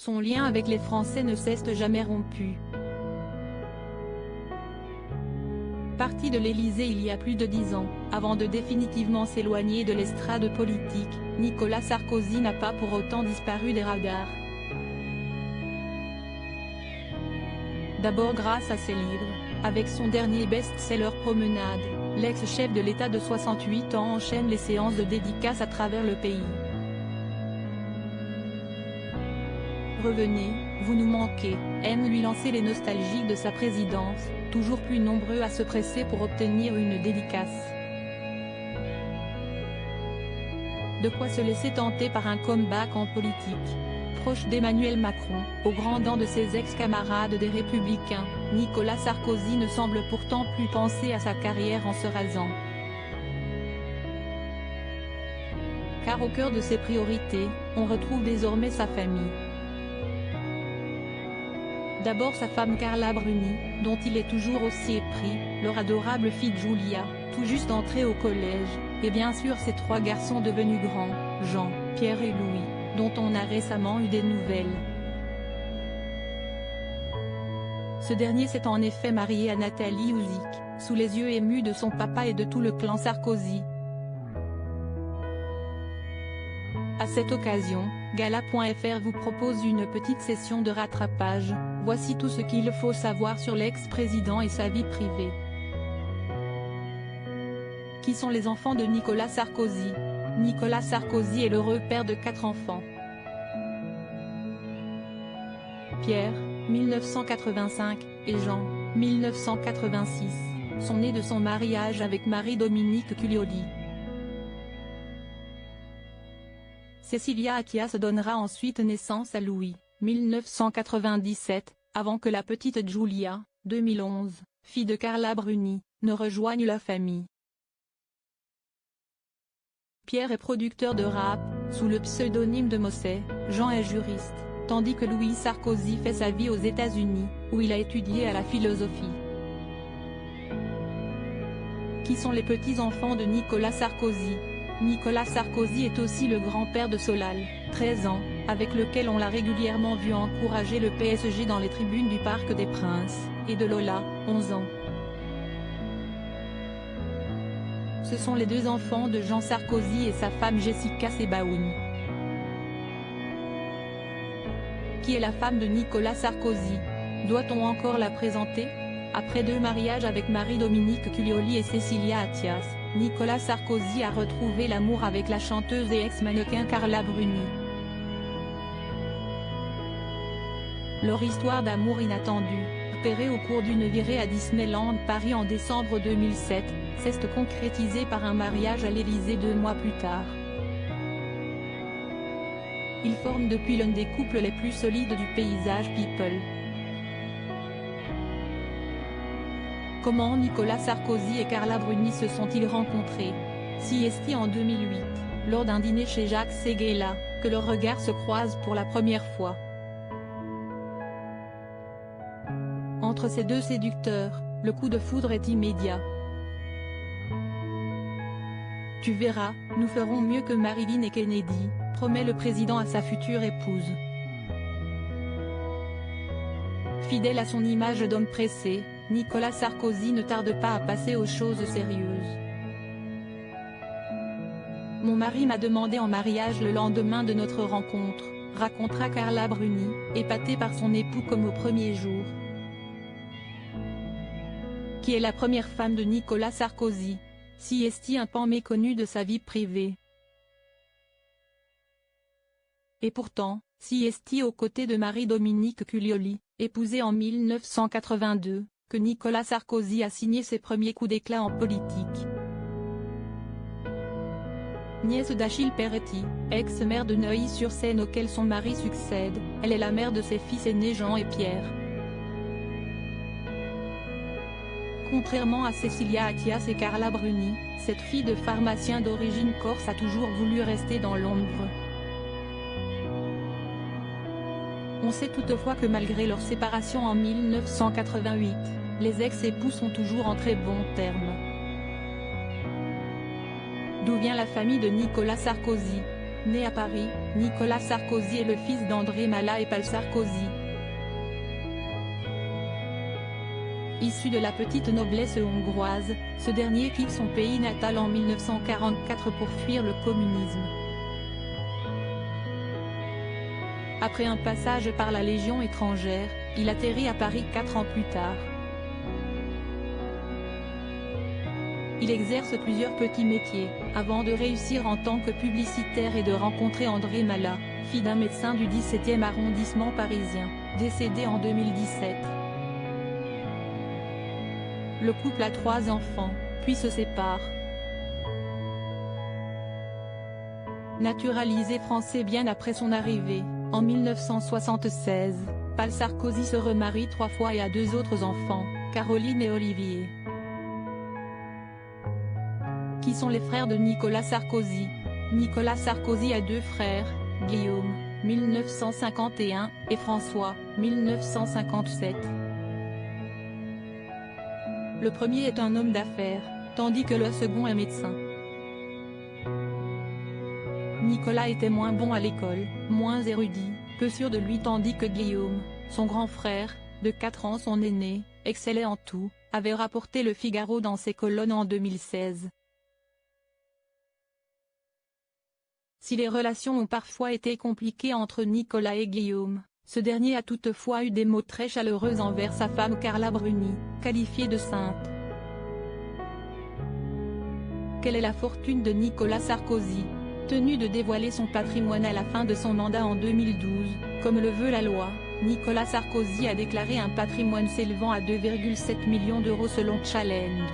Son lien avec les Français ne s'est jamais rompu. Parti de l'Élysée il y a plus de 10 ans, avant de définitivement s'éloigner de l'estrade politique, Nicolas Sarkozy n'a pas pour autant disparu des radars. D'abord grâce à ses livres, avec son dernier best-seller Promenade, l'ex-chef de l'État de 68 ans enchaîne les séances de dédicaces à travers le pays. Revenez, vous nous manquez, aime lui lancer les nostalgiques de sa présidence, toujours plus nombreux à se presser pour obtenir une dédicace. De quoi se laisser tenter par un comeback en politique. Proche d'Emmanuel Macron, au grand dam de ses ex-camarades des Républicains, Nicolas Sarkozy ne semble pourtant plus penser à sa carrière en se rasant. Car au cœur de ses priorités, on retrouve désormais sa famille. D'abord sa femme Carla Bruni, dont il est toujours aussi épris, leur adorable fille Julia, tout juste entrée au collège, et bien sûr ses 3 garçons devenus grands, Jean, Pierre et Louis, dont on a récemment eu des nouvelles. Ce dernier s'est en effet marié à Nathalie Ouzic, sous les yeux émus de son papa et de tout le clan Sarkozy. À cette occasion, Gala.fr vous propose une petite session de rattrapage. Voici tout ce qu'il faut savoir sur l'ex-président et sa vie privée. Qui sont les enfants de Nicolas Sarkozy? Nicolas Sarkozy est l'heureux père de 4 enfants. Pierre, 1985, et Jean, 1986, sont nés de son mariage avec Marie-Dominique Cuglioli. Cécilia Attias donnera ensuite naissance à Louis, 1997, avant que la petite Julia, 2011, fille de Carla Bruni, ne rejoigne la famille. Pierre est producteur de rap, sous le pseudonyme de Mossé, Jean est juriste, tandis que Louis Sarkozy fait sa vie aux États-Unis, où il a étudié à la philosophie. Qui sont les petits-enfants de Nicolas Sarkozy? Nicolas Sarkozy est aussi le grand-père de Solal, 13 ans, avec lequel on l'a régulièrement vu encourager le PSG dans les tribunes du Parc des Princes, et de Lola, 11 ans. Ce sont les 2 enfants de Jean Sarkozy et sa femme Jessica Sebaoun. Qui est la femme de Nicolas Sarkozy? Doit-on encore la présenter? Après 2 mariages avec Marie-Dominique Cuglioli et Cécilia Attias, Nicolas Sarkozy a retrouvé l'amour avec la chanteuse et ex-mannequin Carla Bruni. Leur histoire d'amour inattendue, repérée au cours d'une virée à Disneyland Paris en décembre 2007, s'est concrétisée par un mariage à l'Élysée 2 mois plus tard. Ils forment depuis l'un des couples les plus solides du paysage people. Comment Nicolas Sarkozy et Carla Bruni se sont-ils rencontrés? C'est en 2008, lors d'un dîner chez Jacques Séguéla, que leurs regards se croisent pour la première fois. Entre ces 2 séducteurs, le coup de foudre est immédiat. Tu verras, nous ferons mieux que Marilyn et Kennedy, promet le président à sa future épouse. Fidèle à son image d'homme pressé, Nicolas Sarkozy ne tarde pas à passer aux choses sérieuses. Mon mari m'a demandé en mariage le lendemain de notre rencontre, racontera Carla Bruni, épatée par son époux comme au premier jour. Qui est la première femme de Nicolas Sarkozy? C'est un pan méconnu de sa vie privée. Et pourtant, c'est aux côtés de Marie-Dominique Cuglioli, épousée en 1982, que Nicolas Sarkozy a signé ses premiers coups d'éclat en politique. Nièce d'Achille Peretti, ex-maire de Neuilly-sur-Seine auquel son mari succède, elle est la mère de ses fils aînés Jean et Pierre. Contrairement à Cécilia Attias et Carla Bruni, cette fille de pharmacien d'origine corse a toujours voulu rester dans l'ombre. On sait toutefois que malgré leur séparation en 1988, les ex-époux sont toujours en très bons termes. D'où vient la famille de Nicolas Sarkozy? Né à Paris, Nicolas Sarkozy est le fils d'André Mallat et Paul Sarkozy. Issu de la petite noblesse hongroise, ce dernier quitte son pays natal en 1944 pour fuir le communisme. Après un passage par la Légion étrangère, il atterrit à Paris 4 ans plus tard. Il exerce plusieurs petits métiers, avant de réussir en tant que publicitaire et de rencontrer André Mallat, fille d'un médecin du 17e arrondissement parisien, décédé en 2017. Le couple a 3 enfants, puis se sépare. Naturalisé français bien après son arrivée, en 1976, Paul Sarkozy se remarie 3 fois et a 2 autres enfants, Caroline et Olivier, qui sont les frères de Nicolas Sarkozy. Nicolas Sarkozy a 2 frères, Guillaume, 1951, et François, 1957. Le premier est un homme d'affaires, tandis que le second est médecin. Nicolas était moins bon à l'école, moins érudit, peu sûr de lui tandis que Guillaume, son grand frère, de 4 ans son aîné, excellait en tout, avait rapporté Le Figaro dans ses colonnes en 2016. Si les relations ont parfois été compliquées entre Nicolas et Guillaume, ce dernier a toutefois eu des mots très chaleureux envers sa femme Carla Bruni, qualifiée de sainte. Quelle est la fortune de Nicolas Sarkozy? Tenu de dévoiler son patrimoine à la fin de son mandat en 2012, comme le veut la loi, Nicolas Sarkozy a déclaré un patrimoine s'élevant à 2,7 millions d'euros selon Challenge.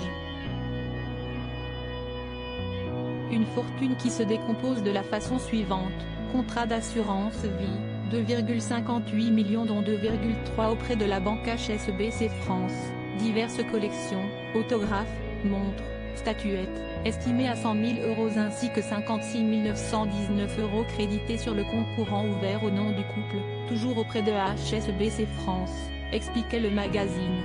Une fortune qui se décompose de la façon suivante: contrat d'assurance vie, 2,58 millions dont 2,3 auprès de la banque HSBC France, diverses collections, autographes, montres, statuettes, estimées à 100 000 € ainsi que 56 919 € crédités sur le compte courant ouvert au nom du couple, toujours auprès de HSBC France, expliquait le magazine.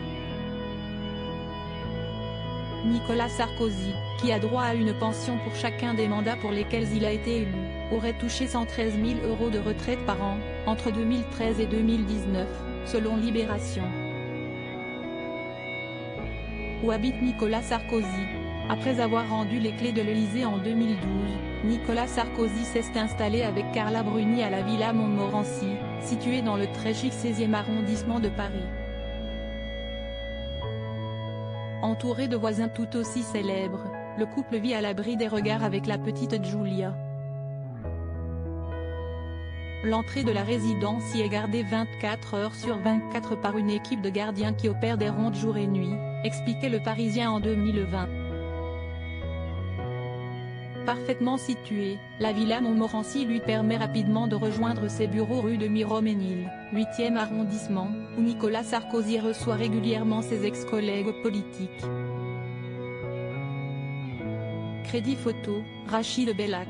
Nicolas Sarkozy, qui a droit à une pension pour chacun des mandats pour lesquels il a été élu, aurait touché 113 000 € de retraite par an, entre 2013 et 2019, selon Libération. Où habite Nicolas Sarkozy? Après avoir rendu les clés de l'Élysée en 2012, Nicolas Sarkozy s'est installé avec Carla Bruni à la Villa Montmorency, située dans le très chic 16e arrondissement de Paris. Entouré de voisins tout aussi célèbres, le couple vit à l'abri des regards avec la petite Giulia. L'entrée de la résidence y est gardée 24 heures sur 24 par une équipe de gardiens qui opère des rondes jour et nuit, expliquait Le Parisien en 2020. Parfaitement située, la Villa Montmorency lui permet rapidement de rejoindre ses bureaux rue de Miromesnil, 8e arrondissement, où Nicolas Sarkozy reçoit régulièrement ses ex-collègues politiques. Crédit photo, Rachid Bellac.